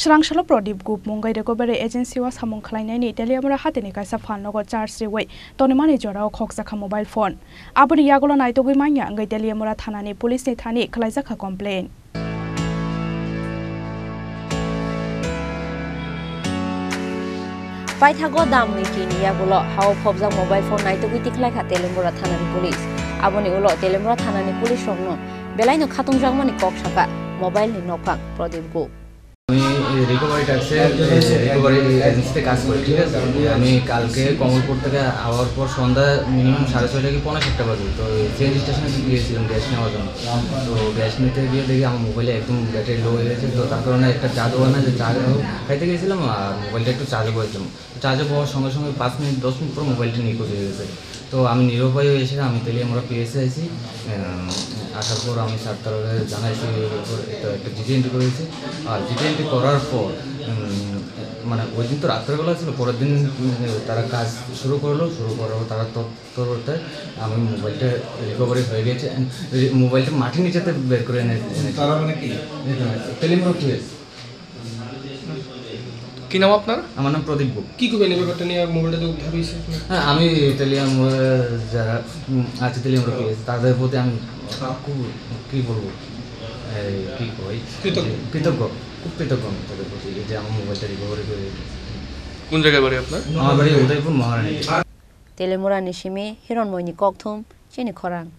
Srangshalo Prodip Group Mungai Recovery Agency was Hamon Klein Italia Hatini Kaisa Fan Logo Charge Reway, Tonimani Jora Coxaka mobile phone. Abuni Yagola Naito Gimania, Italia Murathanani, Police Nitani, Klaisaka complain. Fight Hago Dam Wiki Yagulo, how Pobza mobile phone night with the Klaka Telemura Tanani Police. Aboni Ulo Telemura Tanani Police from no. Belaino Katung Jamani Kokshaka, mobile in no pack, Prodip Group. Recovery ট্যাক্সের recovery এজেন্সিতে কাজ করি, ঠিক আছে। আমি কালকে কমলপুর থেকে hour পর সন্ধ্যা মিনিমাম 6:30 থেকে 5:30 বাজে তো সিএনজি স্টেশনে গিয়েছিলাম গ্যাস নেওয়ার জন্য। তো গ্যাস নিতে গিয়ে দেখি আমার মোবাইলে একদম ব্যাটারি লো হয়ে গেছে। তো তার কারণে একটা চার্জ হয় না, যে চার্জ খাইতে গিয়েছিলাম আর মোবাইলটা একটু চার্জে করেছিলাম। চার্জে পাওয়ার সঙ্গে সঙ্গে 5 মিনিট 10 মিনিট পর মোবাইলটা নিখোঁজ হয়ে গেছে। তো আমি নিরুপায় এসে আমি তেলিয়া আমরা পিএসে আইছি। আসার পর আমি স্যার তারা জানাইছি, একটা জিডি এন্ট্রি করেছি। আর জিডি এন্ট্রি করার পর মানে ওই দিন তো রাত্রেবেলা ছিল, পরের দিন তারা কাজ শুরু করার তারা তৎপরতায় আমি মোবাইলটা রিকভারি হয়ে গেছে। মোবাইলটা মাটির নিচেতে বের করে এনে তারা মানে কি তেলিমরা কি নাম আপনার? আমার নাম প্রদীপ গুপ। কি করবেন এই ব্যাপারটা নিয়ে? মোবাইলটা উদ্ধার হয়েছে। হ্যাঁ, আমি তেলিয়াম যারা আছে তেলিয়াম পেয়েছি তাদের প্রতি আমি খুব কী বলবো, কী কই, কৃতজ্ঞ, খুব কৃতজ্ঞ তাদের প্রতি যে আমার মোবাইলটা রিকভারি করে। কোন জায়গায় বাড়ি আপনার? আমার বাড়ি উদয়পুর মহারানী। Telemura Nishimi, Hiron Moini Koktum, Chini Korang.